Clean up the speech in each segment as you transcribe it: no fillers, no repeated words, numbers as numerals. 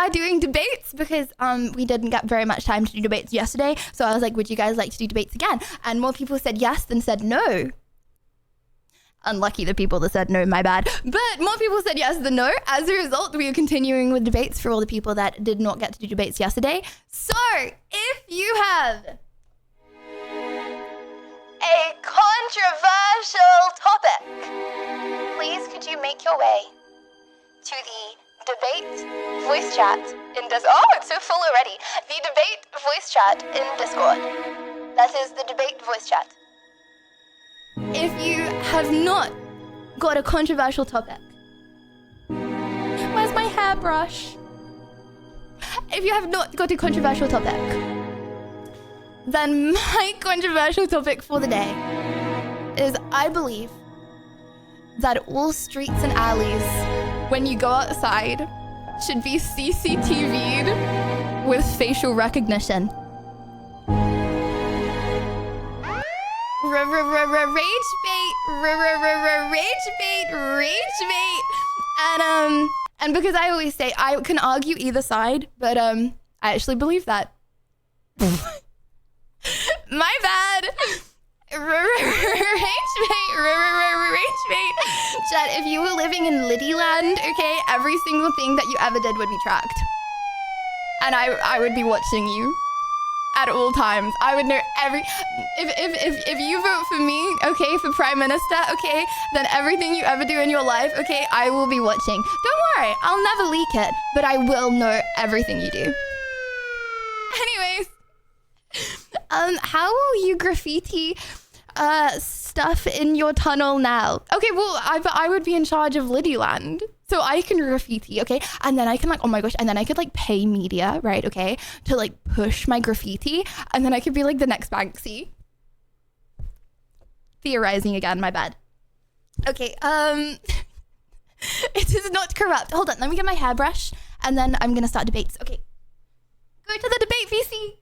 are doing debates because we didn't get very much time to do debates yesterday. So I was like, would you guys like to do debates again? And more people said yes than said no. Unlucky the people that said no, my bad. But more people said yes than no. As a result, we are continuing with debates for all the people that did not get to do debates yesterday. So if you have a controversial topic, please could you make your way to the debate voice chat in Discord. Oh, it's so full already. The debate voice chat in Discord. That is the debate voice chat. If you have not got a controversial topic, where's my hairbrush? If you have not got a controversial topic, then my controversial topic for the day is I believe that all streets and alleys, when you go outside, should be CCTV'd with facial recognition. Rage bait. And because I always say I can argue either side, but I actually believe that. My bad. Rage bait. Chat, if you were living in Lydia land, okay, every single thing that you ever did would be tracked. And I would be watching you at all times. I would know if you vote for me, okay, for Prime Minister, okay, then everything you ever do in your life, okay, I will be watching. Don't worry, I'll never leak it, but I will know everything you do. Anyways, how will you graffiti stuff in your tunnel now? Okay, well, I would be in charge of Lydialand, so I can graffiti, okay? And then I can oh my gosh, and then I could pay media, right, okay, to push my graffiti, and then I could be the next Banksy. Theorizing again, my bad. Okay, it is not corrupt. Hold on, let me get my hairbrush, and then I'm gonna start debates. Okay, go to the debate, VC.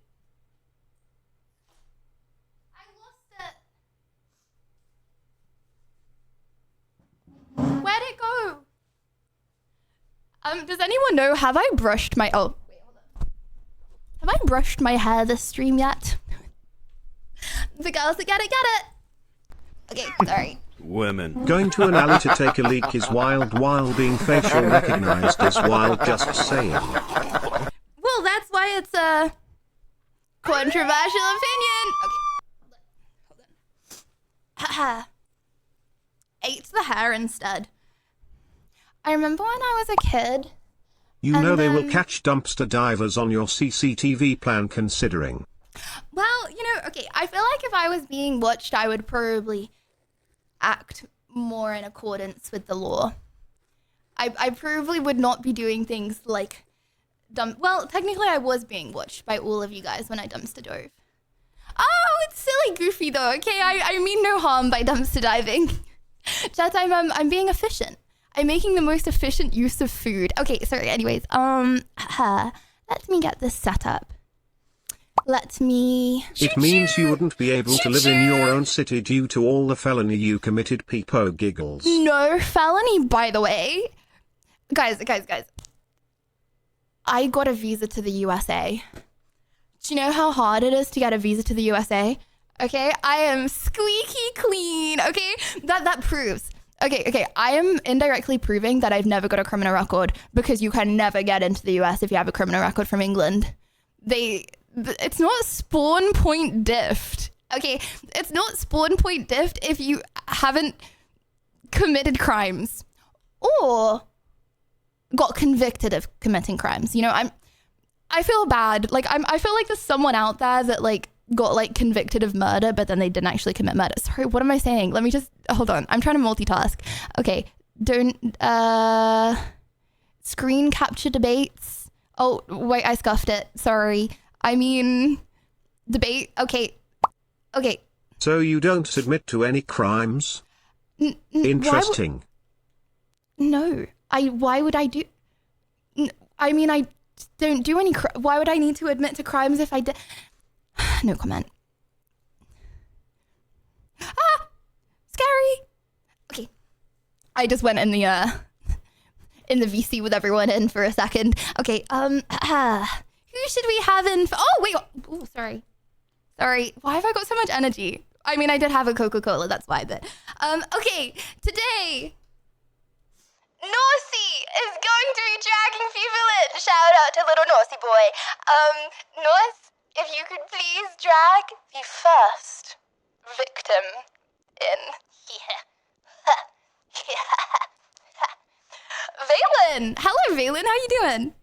Where'd it go? Does anyone know, have I brushed my, oh, wait, hold on. Have I brushed my hair this stream yet? The girls that get it. Okay, sorry. Women. Going to an alley to take a leak is wild while being facial recognized as wild, just saying. Well, that's why it's a controversial opinion. Okay, hold on. Haha. Ate the hair instead. I remember when I was a kid. You know they will catch dumpster divers on your CCTV plan considering. Well, okay, I feel like if I was being watched, I would probably act more in accordance with the law. I probably would not be doing things like well, technically I was being watched by all of you guys when I dumpster dove. Oh, it's silly goofy though, okay? I mean no harm by dumpster diving. Chat, I'm being efficient. I'm making the most efficient use of food. Okay, sorry, anyways. Let me get this set up. It means you wouldn't be able to live in your own city due to all the felony you committed, peepo giggles. No felony, by the way. Guys. I got a visa to the USA. Do you know how hard it is to get a visa to the USA? Okay, I am squeaky clean, okay? That proves. Okay, I am indirectly proving that I've never got a criminal record because you can never get into the US if you have a criminal record from England. It's not spawn point diffed, okay? It's not spawn point diffed if you haven't committed crimes or got convicted of committing crimes. I feel bad. I feel like there's someone out there that got convicted of murder, but then they didn't actually commit murder. Sorry, what am I saying? Let me just, hold on. I'm trying to multitask. Okay, don't, screen capture debates. Oh, wait, I scuffed it. Sorry. I mean, debate. Okay. So you don't submit to any crimes? Interesting. No. Why would I do, I mean, I don't do any, why would I need to admit to crimes if I did? No comment. Scary. Okay. I just went in the in the VC with everyone in for a second. Okay, who should we have in? Oh, wait. Oh, sorry. Why have I got so much energy? I mean, I did have a Coca-Cola, that's why, but, okay, today, Nosy is going to be dragging people in. Shout out to little Nosy boy. Nos, if you could please drag the first victim in. Valen! Hello, Valen, how you doing?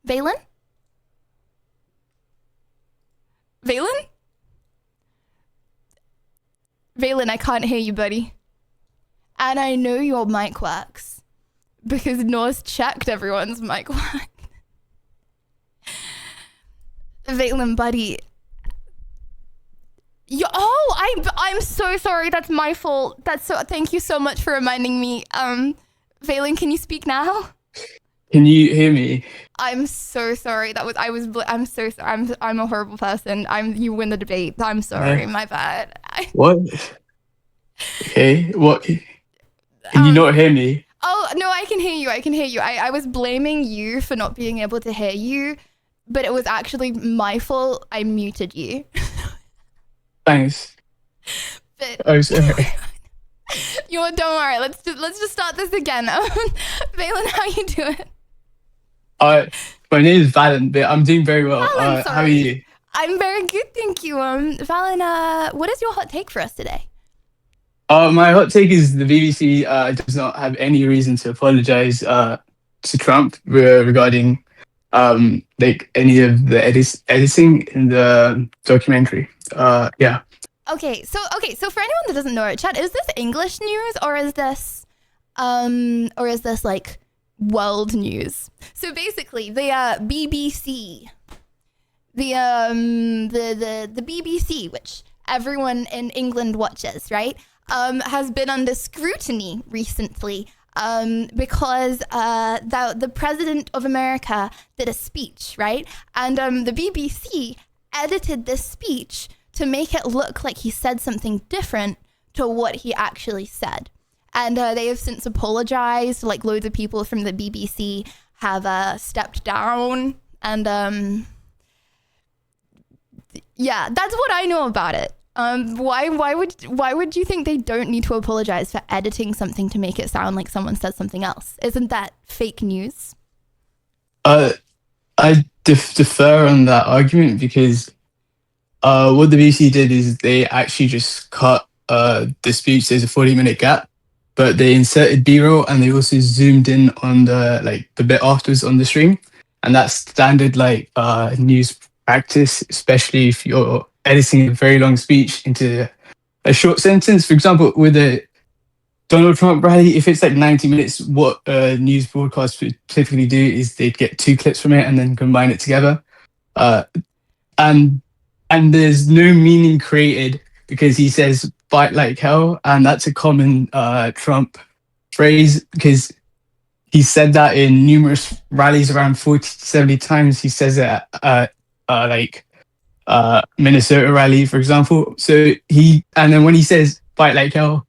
Valen? Valen, I can't hear you, buddy. And I know your mic works because Norse checked everyone's mic work. Valen, buddy. I'm so sorry. That's my fault. Thank you so much for reminding me. Valen, can you speak now? Can you hear me? I'm so sorry. I'm so sorry. I'm a horrible person. You win the debate. I'm sorry. My bad. What? Okay. What? Can you not hear me? Oh, no, I can hear you. I was blaming you for not being able to hear you, but it was actually my fault. I muted you. Thanks. But Oh, sorry. don't worry. Let's just start this again. Valen, how you doing? My name is Valen, but I'm doing very well. Valen, how are you? I'm very good, thank you. Valen, what is your hot take for us today? My hot take is the BBC does not have any reason to apologize to Trump regarding like any of the editing in the documentary. Yeah. Okay, so for anyone that doesn't know, chat, is this English news or is this like world news? So basically, the BBC, the BBC, which everyone in England watches, right, has been under scrutiny recently because the president of America did a speech, right, and the BBC edited this speech to make it look like he said something different to what he actually said. And they have since apologized. Like, loads of people from the BBC have stepped down. And yeah, that's what I know about it. Why would you think they don't need to apologize for editing something to make it sound like someone said something else? Isn't that fake news? I defer on that argument because what the BBC did is they actually just cut the speech. There's a 40-minute gap, but they inserted B-roll and they also zoomed in on the bit afterwards on the stream, and that's standard news practice, especially if you're editing a very long speech into a short sentence. For example, with a Donald Trump rally, if it's like 90 minutes, what news broadcasts would typically do is they'd get 2 clips from it and then combine it together, and there's no meaning created because he says "fight like hell," and that's a common Trump phrase because he said that in numerous rallies, around 40 to 70 times. He says it at Minnesota rally, for example. And then when he says "fight like hell,"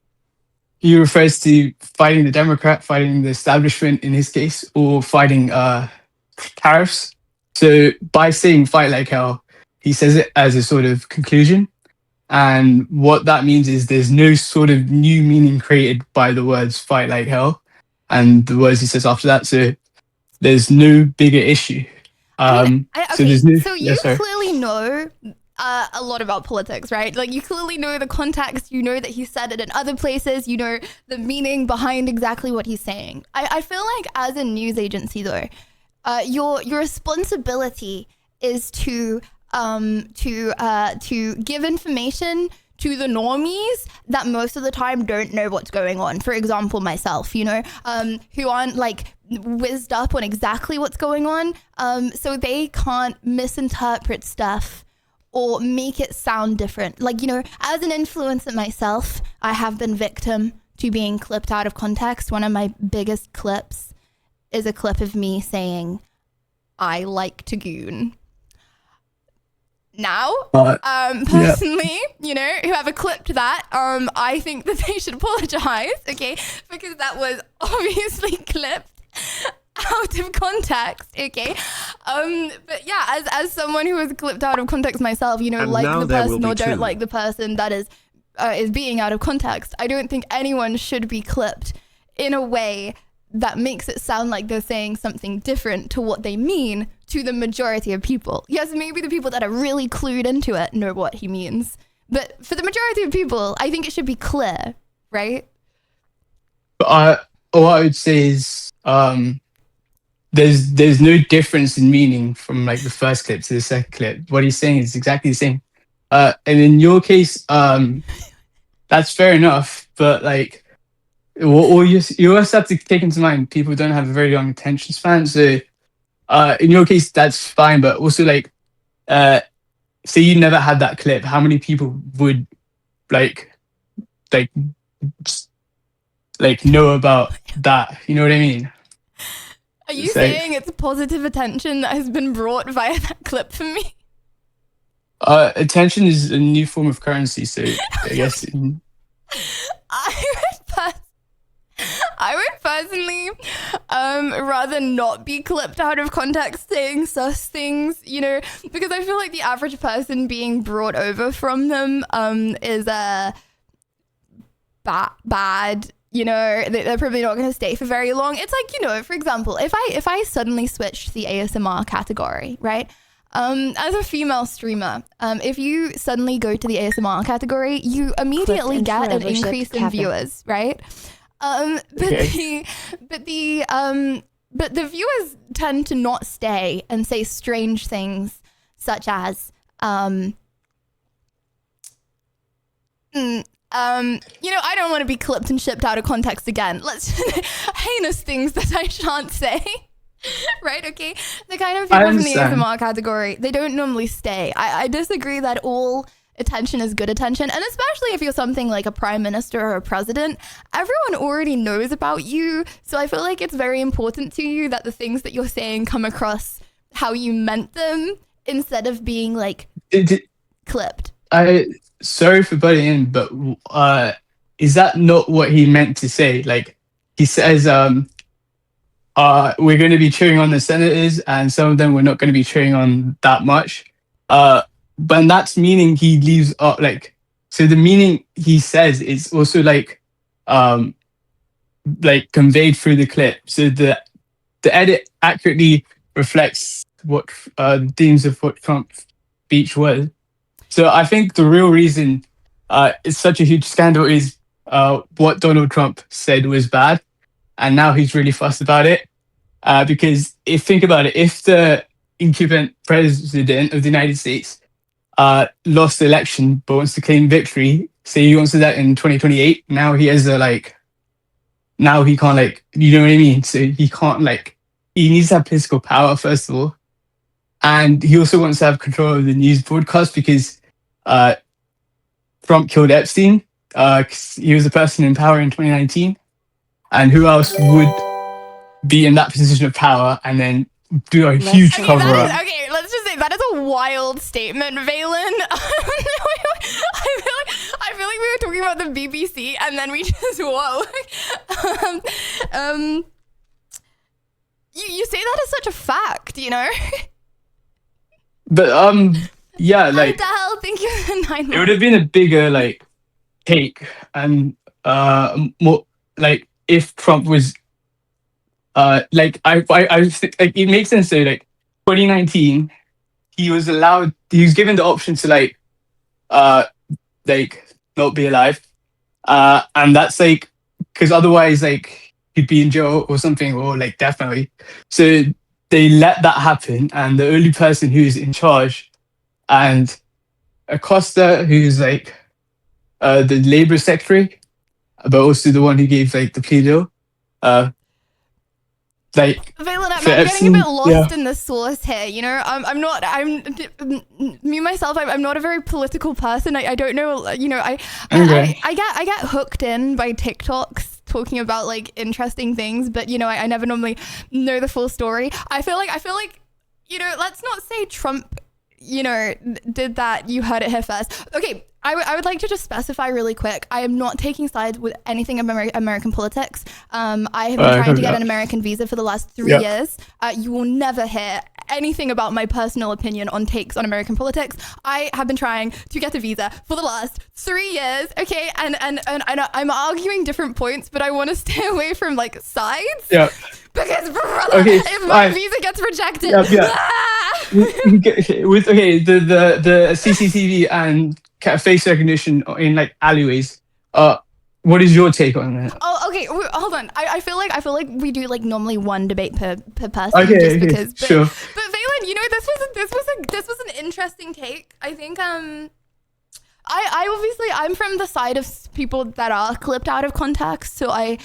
he refers to fighting the Democrat, fighting the establishment in his case, or fighting tariffs. So by saying "fight like hell," he says it as a sort of conclusion. And what that means is there's no sort of new meaning created by the words "fight like hell" and the words he says after that. So there's no bigger issue. So you clearly know a lot about politics, right? Like, you clearly know the context. You know that he said it in other places. You know the meaning behind exactly what he's saying. I feel like as a news agency, though, your responsibility is to give information to the normies that most of the time don't know what's going on. For example, myself, who aren't like whizzed up on exactly what's going on. So they can't misinterpret stuff or make it sound different. Like, as an influencer myself, I have been victim to being clipped out of context. One of my biggest clips is a clip of me saying, "I like to goon." now. Yeah. Personally, you know, whoever clipped that, I think that they should apologize, okay? Because that was obviously clipped out of context, okay? But yeah, as someone who was clipped out of context myself, you know, And like now the there will person be or don't two. like the person that is being out of context, I don't think anyone should be clipped in a way that makes it sound like they're saying something different to what they mean to the majority of people. Yes, maybe the people that are really clued into it know what he means. But for the majority of people, I think it should be clear, right? But what I would say is there's no difference in meaning from like the first clip to the second clip. What he's saying is exactly the same. And in your case, that's fair enough. But like, or you also have to take into mind people don't have a very long attention span. So in your case, that's fine. But also like, say you never had that clip, how many people would like like just, like know about that? You know what I mean? Are you It's like, saying it's positive attention that has been brought via that clip for me? attention is a new form of currency. So I guess. I would personally rather not be clipped out of context saying sus things, you know, because I feel like the average person being brought over from them is bad. You know, they're probably not going to stay for very long. It's like, you know, for example, if I suddenly switched to the ASMR category, right? As a female streamer, if you suddenly go to the ASMR category, you immediately get an increase in viewers, right? But the viewers tend to not stay and say strange things such as you know, I don't want to be clipped and shipped out of context again. Let's heinous things that I shan't say. Right, okay? The kind of people from the ASMR category, they don't normally stay. I disagree that all attention is good attention, and especially if you're something like a prime minister or a president, everyone already knows about you. So I feel like it's very important to you that the things that you're saying come across how you meant them instead of being like clipped. Sorry for butting in, but is that not what he meant to say? Like he says, we're going to be cheering on the senators, and some of them we're not going to be cheering on that much. But that's meaning he leaves like, so the meaning he says is also like conveyed through the clip. So the edit accurately reflects what the themes of what Trump's speech was. So I think the real reason it's such a huge scandal is what Donald Trump said was bad, and now he's really fussed about it. Because think about it, if the incumbent president of the United States lost the election but wants to claim victory, say he wants to do that in 2028, now he has now he can't you know what I mean? So he can't he needs to have political power first of all. And he also wants to have control of the news broadcast because Trump killed Epstein. He was a person in power in 2019. And who else would be in that position of power and then do a huge cover-up? Okay, let's just say that is a wild statement, Valen. I feel like we were talking about the BBC and then we just, whoa. You say that as such a fact, you know? But yeah, What the hell? Thank you for the 9 months. It would have been a bigger take and more if Trump was I think it makes sense though. 2019, he was given the option to not be alive, and that's because otherwise he'd be in jail or something, or definitely. So they let that happen, and the only person who's in charge, and Acosta, who's the Labour secretary, but also the one who gave the plea deal. Valen, I'm getting a bit lost in the source here. You know, I'm me myself. I'm not a very political person. I don't know. You know, I get hooked in by TikToks talking about interesting things, but you know, I never normally know the full story. I feel like you know, let's not say Trump did that, you heard it here first. Okay, I would like to just specify really quick. I am not taking sides with anything of American politics. I have been trying to get an American visa for the last 3 years. You will never hear anything about my personal opinion on takes on American politics. I have been trying to get a visa for the last 3 years, okay? And I'm arguing different points, but I want to stay away from like sides. Yeah. Because brother, if my visa gets rejected, the CCTV and face recognition in like alleyways. What is your take on that? Oh, okay. Hold on. I feel like we do like normally one debate per person. Okay, because. Sure. But Valen, this was an interesting take. I think I obviously I'm from the side of people that are clipped out of context, so I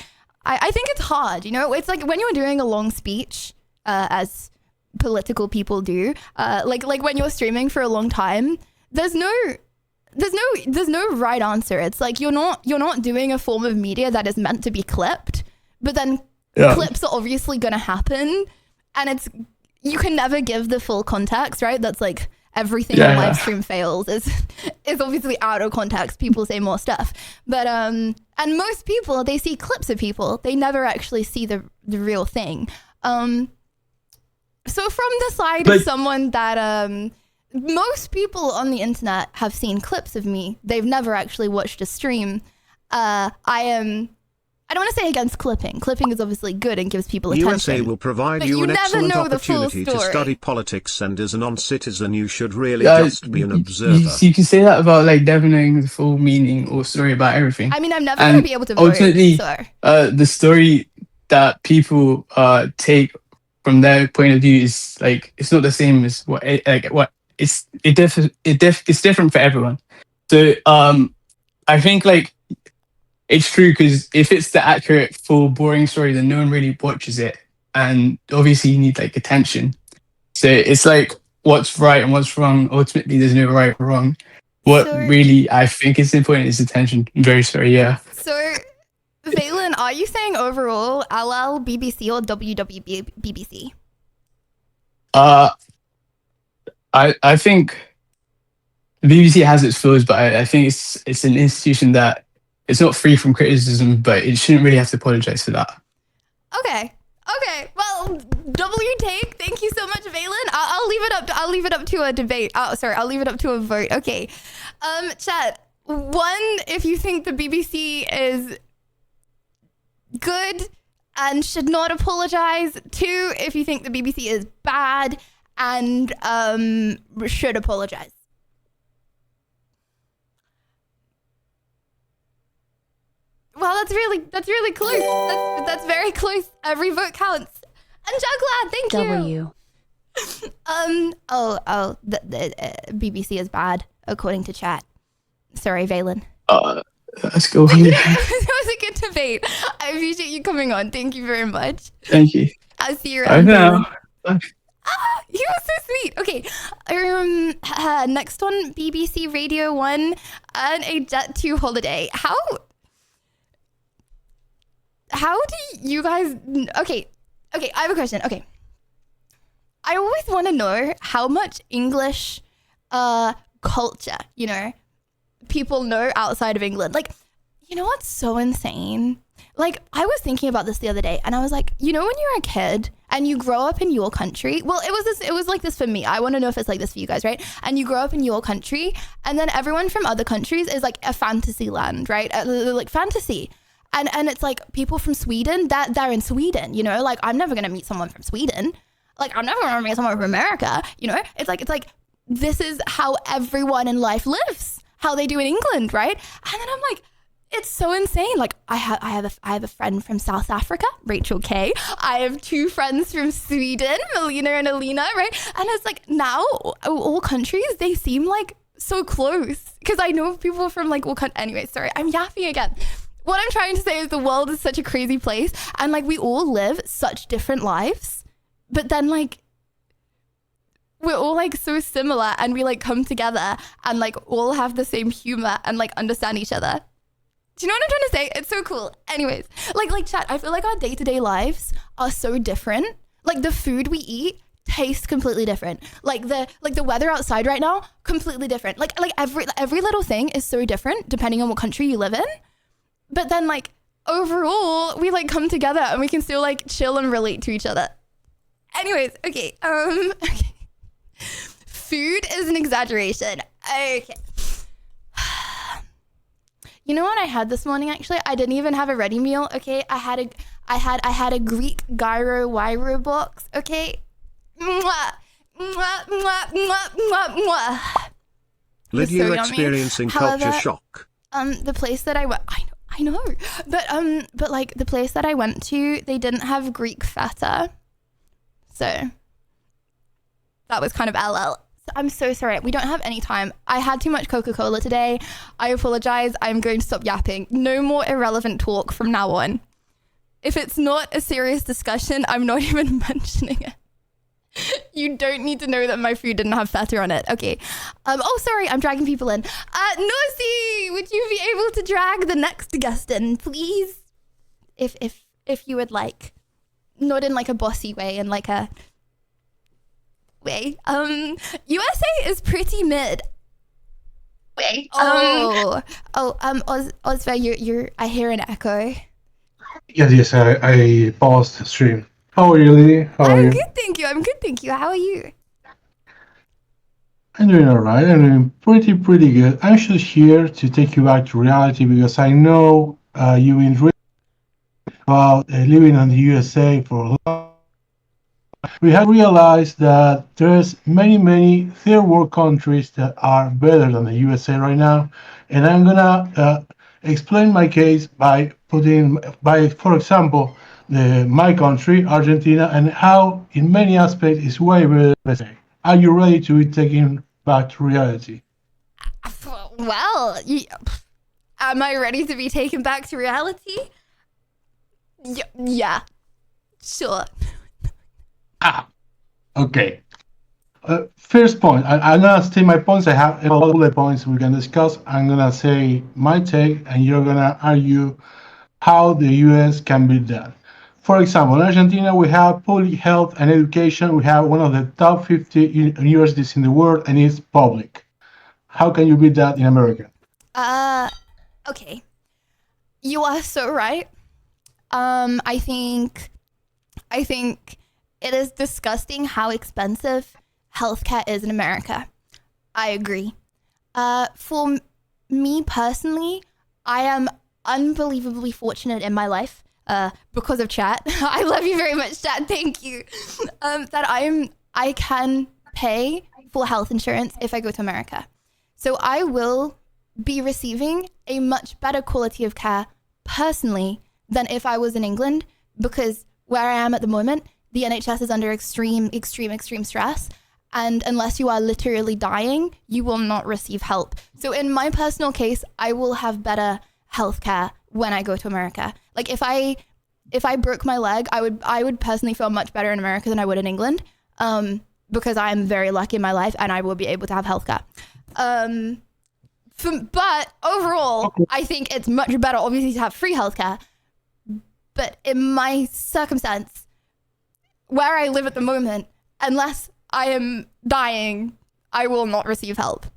think it's hard. It's like when you're doing a long speech, as political people do, like when you're streaming for a long time, there's no right answer. It's like you're not doing a form of media that is meant to be clipped, but then clips are obviously gonna happen, and you can never give the full context, right? That's like everything on live stream fails is obviously out of context. People say more stuff, but and most people, they see clips of people, they never actually see the real thing. So from the side of someone that most people on the internet have seen clips of me, they've never actually watched a stream. I don't want to say against clipping. Clipping is obviously good and gives people attention. USA will provide you an excellent opportunity to study politics, and as a non-citizen you should really just be an observer. You can say that about like never knowing the full meaning or story about everything. I mean, I'm never going to be able to vote. Ultimately, the story that people take from their point of view is like, it's not the same as it's different for everyone. So I think like it's true, because if it's the accurate, full, boring story, then no one really watches it, and obviously you need like attention. So it's like what's right and what's wrong. Ultimately, there's no right or wrong. What really I think is important is attention. I'm very sorry. Yeah. So, Valen, are you saying overall LL, BBC, or WWBBC? I think the BBC has its flaws, but I think it's an institution that it's not free from criticism, but it shouldn't really have to apologize for that. Okay. Well, W take. Thank you so much, Valen. I'll leave it up to a debate. I'll leave it up to a vote. Okay. Chat. 1, if you think the BBC is good and should not apologize. 2, if you think the BBC is bad and should apologize. Well, that's really close. That's very close. Every vote counts. And Juglad, thank you. The BBC is bad according to chat. Sorry, Valen. Let's go. That was a good debate. I appreciate you coming on. Thank you very much. Thank you. I'll see you around. I know. You were so sweet. Okay. Next one, BBC Radio 1 and a Jet 2 holiday. How do you guys... Okay, I have a question. Okay. I always want to know how much English culture, people know outside of England. Like, what's so insane? Like, I was thinking about this the other day, and I was like, when you're a kid and you grow up in your country, well, it was like this for me. I want to know if it's like this for you guys, right? And you grow up in your country, and then everyone from other countries is like a fantasy land, right? Like fantasy. And it's like people from Sweden, that they're in Sweden, like I'm never going to meet someone from Sweden. Like I'm never going to meet someone from America, It's like this is how everyone in life lives, how they do in England, right? And then I'm like, it's so insane. Like I have a friend from South Africa, Rachel K. I have 2 friends from Sweden, Melina and Alina, right? And it's like now all countries, they seem like so close, because I know people from like all countries. Anyway, sorry, I'm yapping again. What I'm trying to say is the world is such a crazy place, and like we all live such different lives, but then like we're all like so similar, and we like come together and like all have the same humor and like understand each other. Do you know what I'm trying to say? It's so cool. Anyways, like chat, I feel like our day-to-day lives are so different. Like the food we eat taste completely different. Like the weather outside right now, completely different. Like every little thing is so different depending on what country you live in. But then like overall, we like come together and we can still like chill and relate to each other. Anyways, okay. Okay. Food is an exaggeration. Okay. You know what I had this morning? Actually, I didn't even have a ready meal. Okay, I had a Greek gyro box. Okay. Mwah, mwah, mwah, mwah, mwah, mwah. Lydia so experiencing culture shock. The place that I went, I know, but like the place that I went to, they didn't have Greek feta, so that was kind of LL. So I'm so sorry. We don't have any time. I had too much Coca-Cola today. I apologize. I'm going to stop yapping. No more irrelevant talk from now on. If it's not a serious discussion, I'm not even mentioning it. You don't need to know that my food didn't have feta on it. Okay. Oh, sorry. I'm dragging people in. Nosy, would you be able to drag the next guest in, please? If you would like. Not in like a bossy way, in like a way. USA is pretty mid. Wait. Osva, you're. I hear an echo. Yes, I paused the stream. How are you, Lily? How are you? I'm good, thank you. How are you? I'm doing alright. I'm doing pretty good. I'm just here to take you back to reality because I know you've been reading about living in the USA for a long. We have realized that there's many third world countries that are better than the USA right now, and I'm gonna explain my case by for example, my country, Argentina, and how in many aspects is way better than the USA. Are you ready to be taken back to reality? Well, am I ready to be taken back to reality? Yeah, sure. Okay. First point, I'm gonna state my points. I have a lot of bullet points we can discuss. I'm gonna say my take, and you're gonna argue how the US can beat that. For example, in Argentina, we have public health and education. We have one of the top 50 universities in the world, and it's public. How can you beat that in America? Okay. You are so right. I think it is disgusting how expensive healthcare is in America. I agree. For me personally, I am unbelievably fortunate in my life because of chat. I love you very much, chat. Thank you. That I can pay for health insurance if I go to America. So I will be receiving a much better quality of care personally than if I was in England, because where I am at the moment, the NHS is under extreme stress. And unless you are literally dying, you will not receive help. So in my personal case, I will have better healthcare when I go to America. Like if I broke my leg, I would personally feel much better in America than I would in England, because I am very lucky in my life and I will be able to have healthcare. But overall, I think it's much better, obviously, to have free healthcare. But in my circumstance, where I live at the moment, unless I am dying, I will not receive help.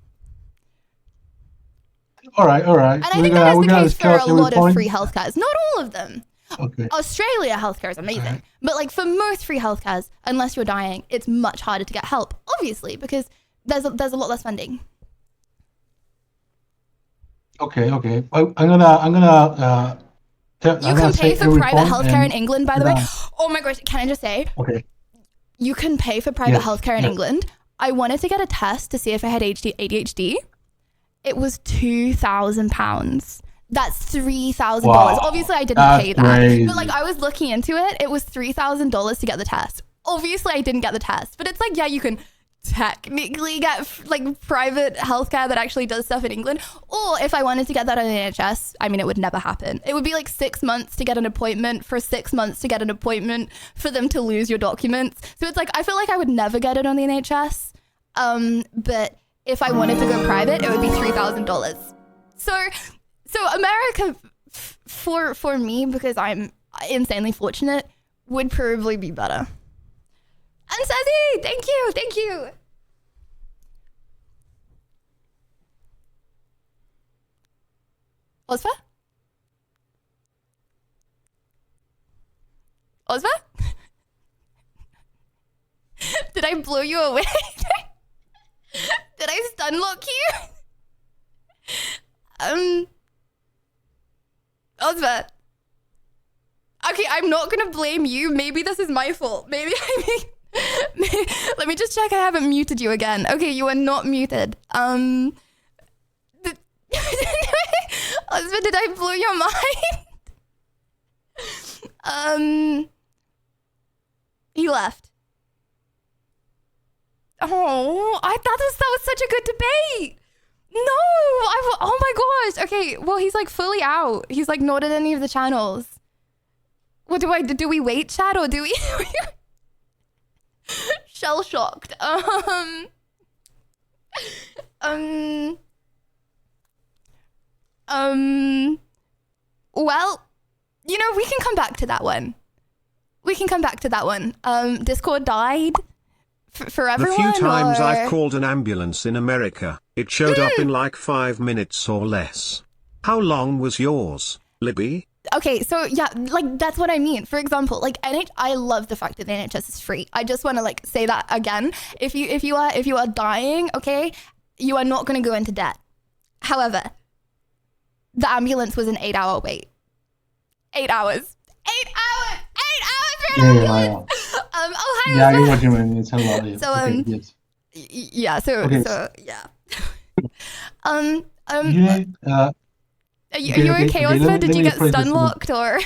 All right. And I think that is the case for a lot of free healthcares. Not all of them. Okay. Australia healthcare is amazing. Right. But like for most free healthcares, unless you're dying, it's much harder to get help, obviously, because there's a lot less funding. Okay. I'm gonna. You can pay for private healthcare in England, by the way. Oh my gosh, can I just say? Okay. You can pay for private healthcare in England. I wanted to get a test to see if I had ADHD. It was £2,000. That's $3,000. Wow. Obviously, I didn't pay that. Crazy. But like, I was looking into it. It was $3,000 to get the test. Obviously, I didn't get the test. But it's like, yeah, you can technically get like private healthcare that actually does stuff in England. Or if I wanted to get that on the NHS, I mean, it would never happen. It would be like 6 months to get an appointment, for 6 months to get an appointment, for them to lose your documents. So it's like, I feel like I would never get it on the NHS. But if I wanted to go private, it would be $3,000. So America, for me, because I'm insanely fortunate, would probably be better. And Sassy, thank you, thank you. Ozva? Ozva? Did I blow you away? Did I stun lock you? Ozva. Okay, I'm not gonna blame you. Maybe this is my fault. Maybe let me just check I haven't muted you again. Okay, you are not muted. Ozva, did I blow your mind? He left. Oh, I thought that was such a good debate. No, oh my gosh. Okay, well, he's like fully out. He's like not in any of the channels. What do we wait, chat, or do we? Shell shocked. Well, you know, we can come back to that one. Discord died for everyone. The few times or... I've called an ambulance in America, it showed up in like 5 minutes or less. How long was yours, Libby? Okay, so yeah, like that's what I mean. For example, like I love the fact that the NHS is free. I just want to like say that again. If you are dying, okay, you are not going to go into debt. However, the ambulance was an 8-hour wait. 8 hours. 8 hours. 8 hours for an ambulance. Oh hi. Yeah, I know what you mean. It's a lot. Yes. So okay, yes. Yeah. So okay. So yeah. You need, Are you okay, Ozma? Did you get stun locked or?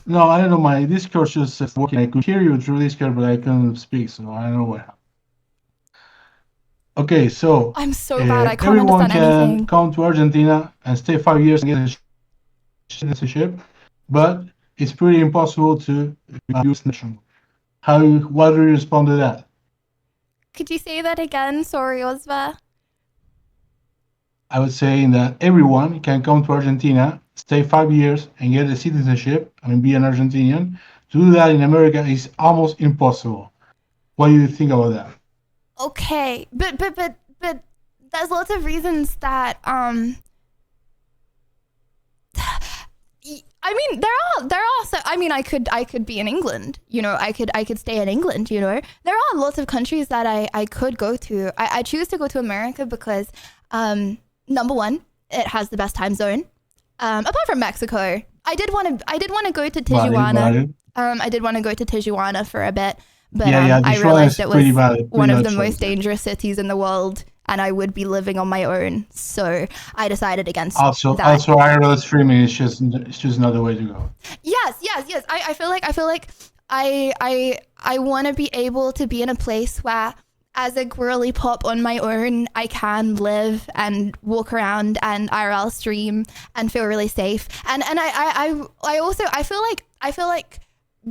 No, I don't know. My Discord just working. I could hear you through Discord, but I couldn't speak, so I don't know what happened. Okay, so I'm so bad. I can't everyone understand can anything. come to Argentina and stay 5 years and get a citizenship, but it's pretty impossible to use national. What do you respond to that? Could you say that again? Sorry, Ozma. I would say that everyone can come to Argentina, stay 5 years, and get a citizenship. I mean, be an Argentinian. To do that in America is almost impossible. What do you think about that? Okay, but there's lots of reasons that I mean, there are so I mean, I could be in England, you know, I could stay in England, you know. There are lots of countries that I could go to. I choose to go to America because number one, it has the best time zone. Apart from Mexico, I did want to go to Tijuana. I did want to go to Tijuana for a bit, but I realized it was one of the most dangerous cities in the world, and I would be living on my own. So I decided against that. Also, IRL streaming is just another way to go. Yes. I feel like I want to be able to be in a place where, as a girly pop on my own, I can live and walk around and IRL stream and feel really safe. And I feel like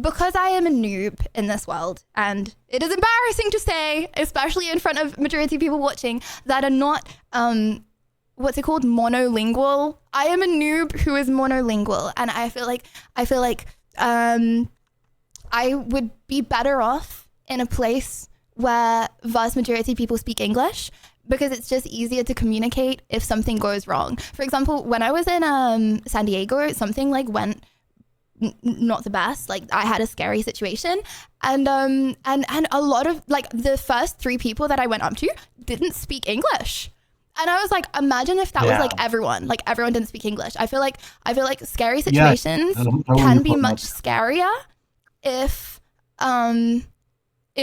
because I am a noob in this world, and it is embarrassing to say, especially in front of majority of people watching that are not what's it called, monolingual. I am a noob who is monolingual, and I feel like I would be better off in a place where vast majority of people speak English, because it's just easier to communicate if something goes wrong. For example, when I was in San Diego, something like went not the best. Like, I had a scary situation, and a lot of, like, the first 3 people that I went up to didn't speak English. And I was like, imagine if that was like everyone didn't speak English. I feel like scary situations can be much scarier if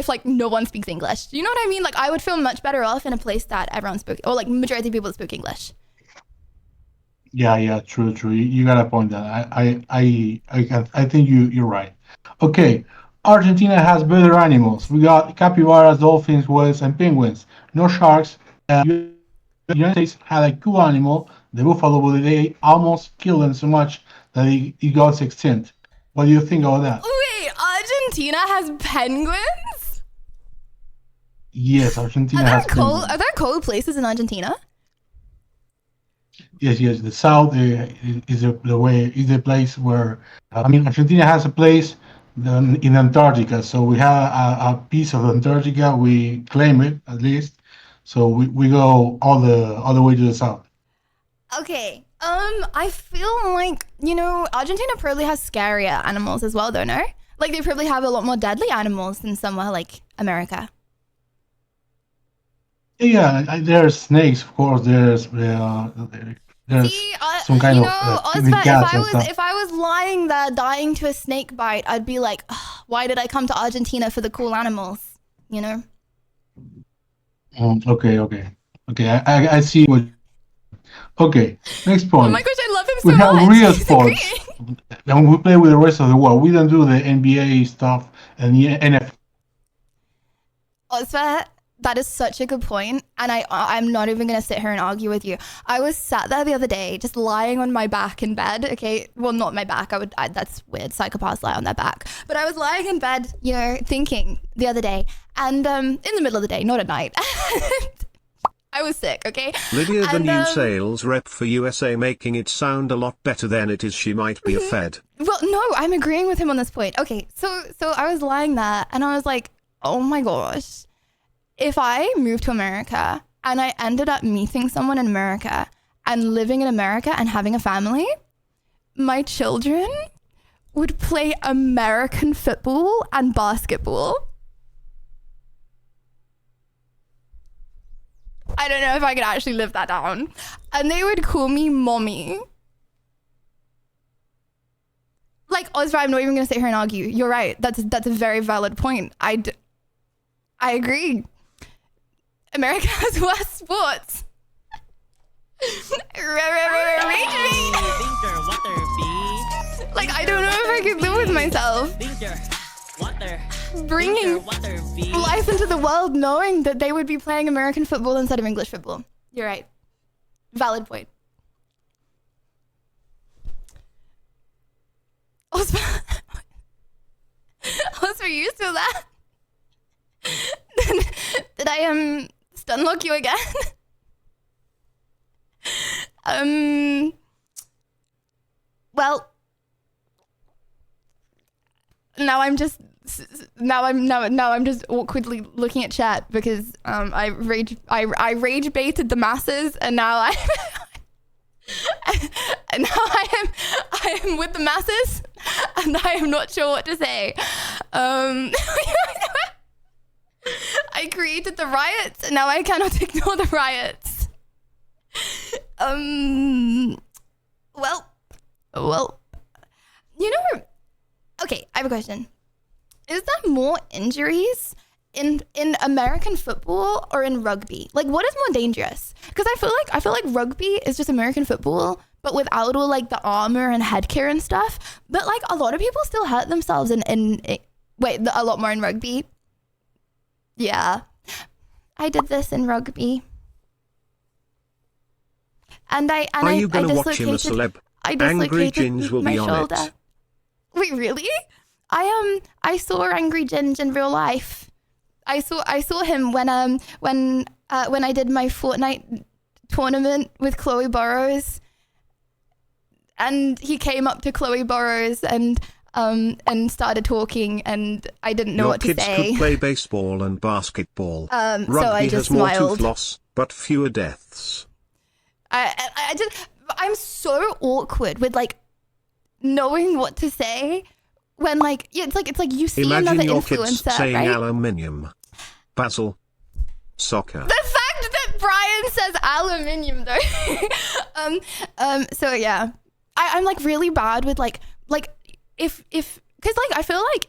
like no one speaks English. You know what I mean? Like, I would feel much better off in a place that everyone spoke, or like majority of people spoke English. Yeah, true. You got a point there. I think you're right. Okay, Argentina has better animals. We got capybaras, dolphins, whales, and penguins. No sharks. The United States had a cool animal, the buffalo, but they almost killed them so much that it got extinct. What do you think about that? Wait, Argentina has penguins? Yes, Argentina has penguins. Are there cold places in Argentina? Yes. The south is the place where Argentina has a place in Antarctica. So we have a piece of Antarctica. We claim it at least. So we go all the way to the south. Okay. I feel like, you know, Argentina probably has scarier animals as well, though, no? Like, they probably have a lot more deadly animals than somewhere like America. Yeah, there's snakes, of course. There's See, some kind you of know, big Osva, cats and stuff. if I was lying there dying to a snake bite, I'd be like, "Ugh, why did I come to Argentina for the cool animals? You know? Okay. I see what. Okay, next Oh point. my gosh, I love him We so have much. real He's sports, agreeing. and we play with the rest of the world. We don't do the NBA stuff and the NFL. Osva, that is such a good point, and I'm not even gonna sit here and argue with you. I was sat there the other day, just lying on my back in bed. Okay, well, not my back. That's weird. Psychopaths lie on their back, but I was lying in bed, you know, thinking the other day, and in the middle of the day, not at night. I was sick. Okay. Lydia, the And, new sales rep for USA, making it sound a lot better than it is. She might be a Fed. Well, no, I'm agreeing with him on this point. Okay, so I was lying there, and I was like, oh my gosh. If I moved to America and I ended up meeting someone in America and living in America and having a family, my children would play American football and basketball. I don't know if I could actually live that down. And they would call me mommy. Like, Osra, I'm not even going to sit here and argue. You're right. That's a very valid point. I agree. America has worse sports. Like, I don't know if I could live with myself. Bringing life into the world knowing that they would be playing American football instead of English football. You're right. Valid point. Oscar, you still there? Did I stun lock you again? Well, now I'm just awkwardly looking at chat because I rage baited the masses, and now I and now I am with the masses, and I am not sure what to say. I created the riots, and now I cannot ignore the riots. Well, you know, okay, I have a question. Is there more injuries in American football or in rugby? Like, what is more dangerous? Because I feel like rugby is just American football, but without all like the armor and headgear and stuff. But like a lot of people still hurt themselves a lot more in rugby. Yeah, I did this in rugby, Are you going to watch him a celeb? Angry Ginge will be on it. Wait, really? I saw Angry Ginge in real life. I saw him when I did my Fortnite tournament with Chloe Burrows, and he came up to Chloe Burrows and started talking, and I didn't know what to say. Your kids could play baseball and basketball. So Rugby I just has more smiled. tooth loss, but fewer deaths. I'm so awkward with like knowing what to say when like it's like you see Imagine another your kids influencer, saying right? aluminium, basil, soccer. The fact that Brian says aluminium though. So yeah, I'm like really bad with like if because like I feel like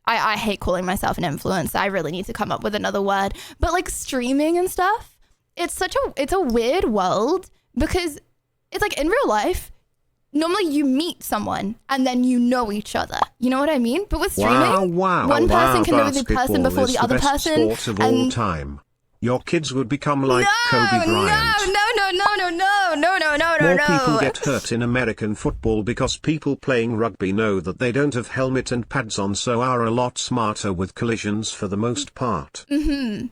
I hate calling myself an influencer. I really need to come up with another word. But like streaming and stuff, it's a weird world because it's like in real life, normally you meet someone and then you know each other. You know what I mean? But with streaming, one person can know the person Basketball before is the other best person. sport of all time. Your kids would become like Kobe Bryant. More people get hurt in American football because people playing rugby know that they don't have helmet and pads on, so are a lot smarter with collisions for the most part. Mm-hmm.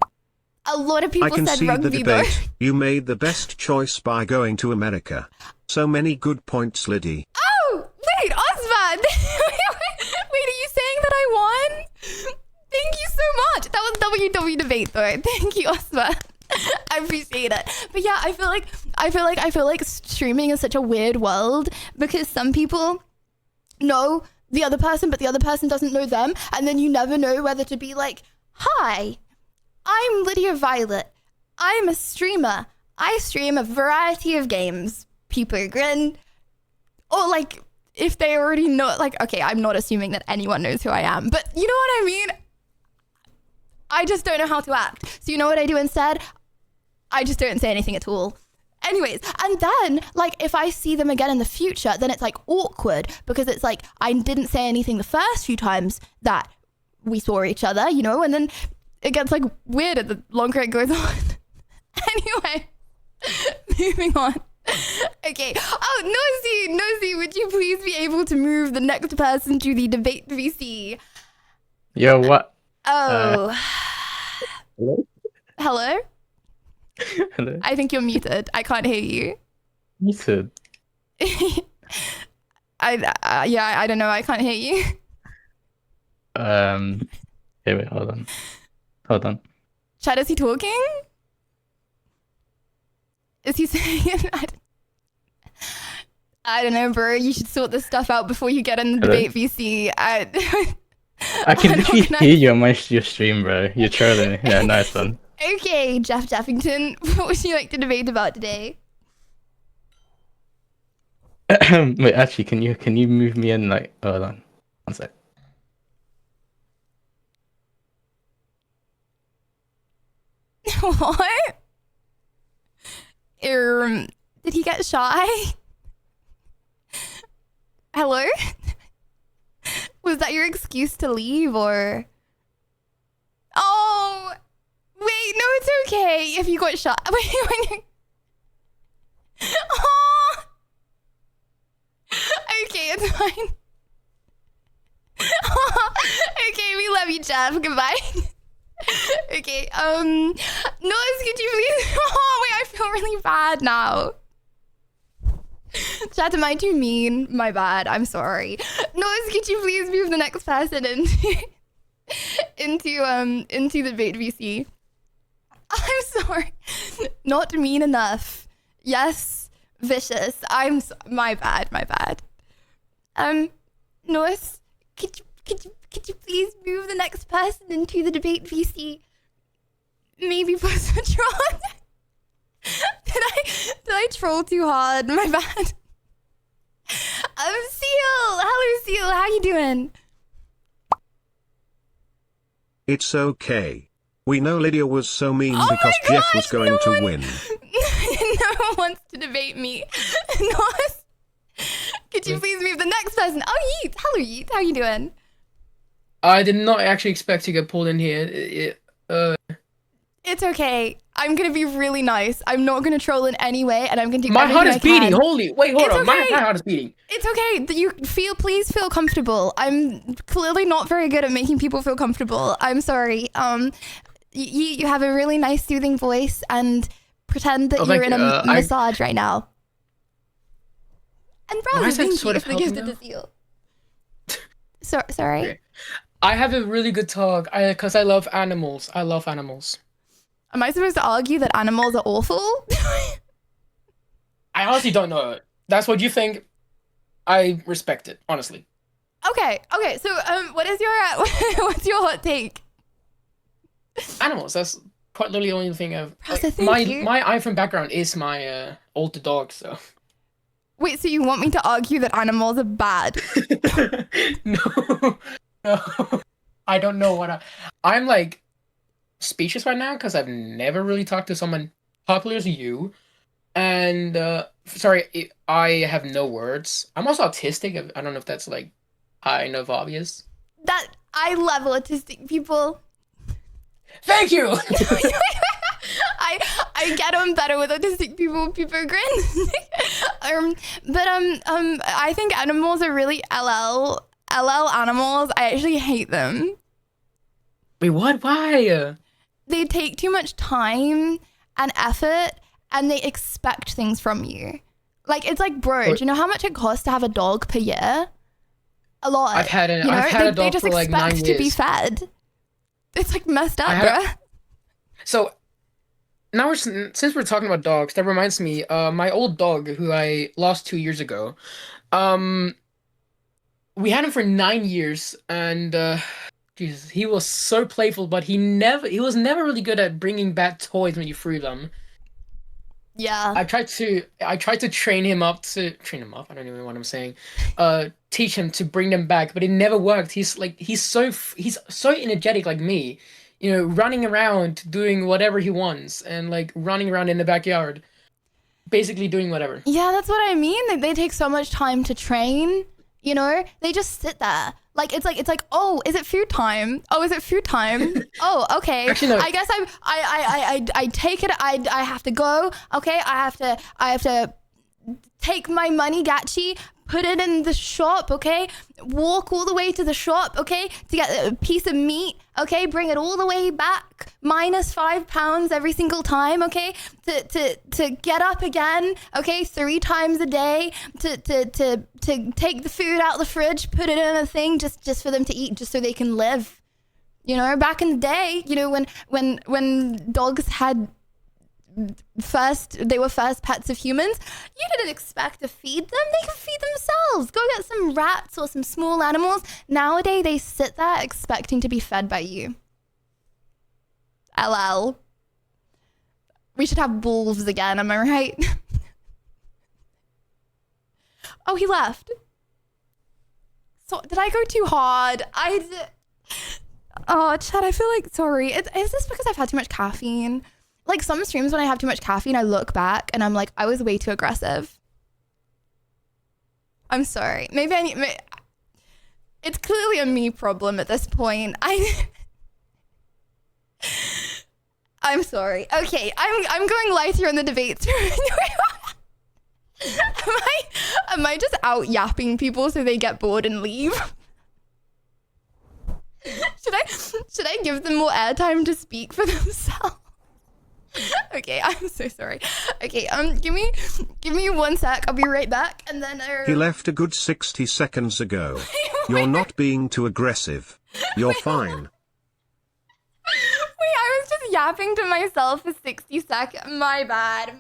A lot of people I can said see rugby the debate. You made the best choice by going to America. So many good points, Lydia. Oh, wait, Osman! Wait, are you I won? Thank you so much. That was WW debate though. Thank you, Oscar. I appreciate it. But yeah, I feel like streaming is such a weird world because some people know the other person, but the other person doesn't know them, and then you never know whether to be like, "Hi, I'm Lydia Violet. I'm a streamer. I stream a variety of games." People grin, or like if they already know, like, okay, I'm not assuming that anyone knows who I am, but you know what I mean? I just don't know how to act. So you know what I do instead? I just don't say anything at all. Anyways, and then like if I see them again in the future, then it's like awkward because it's like I didn't say anything the first few times that we saw each other, you know, and then it gets like weirder the longer it goes on. Anyway, moving on. Okay. Oh, Nosy, would you please be able to move the next person to the debate VC? Yo, what? Oh. Hello? Hello? Hello? I think you're muted. I can't hear you. Muted? I don't know. I can't hear you. Hey, wait, hold on. Chad, is he talking? Is he saying? I don't know, bro. You should sort this stuff out before you get in the debate VC. I can literally hear you on your stream, bro. You're trolling. Yeah, nice one. Okay, Jeff Jeffington, what would you like to debate about today? Wait, actually, can you move me in? Like, hold on, 1 sec. What? Did he get shy? Hello? Was that your excuse to leave or? Oh, wait, no, it's okay if you got shy. Wait. Oh. Okay, it's fine. Okay, we love you, Jeff. Goodbye. Okay, Noise, could you please? Oh, wait, I feel really bad now. Chat, am I too mean? My bad. I'm sorry. Noise, could you please move the next person into the debate VC? I'm sorry. Not mean enough. Yes, vicious. My bad. Noise, could you please move the next person into the debate VC? Maybe Positron? Did I troll too hard? My bad. Seal. Hello, Seal. How you doing? It's okay. We know Lydia was so mean Oh because my Jeff was gosh, going to win. No one wants to debate me. Nos, could you please move the next person? Oh, Yeet. Hello, Yeet. How you doing? I did not actually expect to get pulled in here. It's okay. I'm gonna be really nice. I'm not gonna troll in any way, and I'm gonna do My everything heart is I can. beating. Holy, wait, hold It's on. My okay. heart is beating. It's okay. Please feel comfortable. I'm clearly not very good at making people feel comfortable. I'm sorry. You have a really nice, soothing voice, and pretend that you're in a massage right now. And Why browse is that Vinky sort if of they gifted helping to Seal. Sorry. Okay. I have a really good talk because I love animals. I love animals. Am I supposed to argue that animals are awful? I honestly don't know. That's what you think. I respect it, honestly. Okay. So what's your hot take? Animals. That's quite literally the only thing I've. Rosa, thank you. My iPhone background is my older dog, so. Wait, so you want me to argue that animals are bad? No, I don't know what I'm like speechless right now because I've never really talked to someone popular as you, and sorry, I have no words. I'm also autistic. I don't know if that's like kind of obvious. That I love autistic people. Thank you. I get on better with autistic people. People grin. But I think animals are really LL animals. I actually hate them. Wait, what? Why? They take too much time and effort, and they expect things from you. Like, it's like, bro, do you know how much it costs to have a dog per year? a lot. I've had you know? I've had a they dog just for like 9 expect years. to be fed. It's like messed up, I had bruh. So now since we're talking about dogs, that reminds me, my old dog who I lost 2 years ago. We had him for 9 years, and Jesus, he was so playful, but he was never really good at bringing back toys when you threw them. Yeah. I tried to train him up. I don't even know what I'm saying. Teach him to bring them back, but it never worked. He's so energetic like me, you know, running around doing whatever he wants and like running around in the backyard, basically doing whatever. Yeah, that's what I mean. They take so much time to train, you know? They just sit there. It's like, oh, is it food time? Oh, is it food time? Oh, okay. Actually, no. I guess I take it. I have to go. Okay, I have to take my money, Gachi, put it in the shop, okay? Walk all the way to the shop, okay? To get a piece of meat, okay? Bring it all the way back, minus 5 pounds every single time, okay? To get up again, okay? 3 times a day, to take the food out the fridge, put it in a thing just for them to eat, just so they can live. You know, back in the day, you know, when dogs had they were first pets of humans, you didn't expect to feed them. They can feed themselves. Go get some rats or some small animals. Nowadays they sit there expecting to be fed by you. LL. We should have wolves again, am I right? Oh, he left. So did I go too hard? Oh, Chad, I feel like, sorry. Is this because I've had too much caffeine? Like some streams when I have too much caffeine, I look back and I'm like, I was way too aggressive. I'm sorry. Maybe it's clearly a me problem at this point. I'm sorry. Okay, I'm going lighter in the debates. Am I just out yapping people so they get bored and leave? Should I give them more airtime to speak for themselves? Okay, I'm so sorry. Okay, give me 1 sec. I'll be right back, and then He left a good 60 seconds ago. You're not being too aggressive. You're fine. Wait, I was just yapping to myself for 60 seconds. My bad.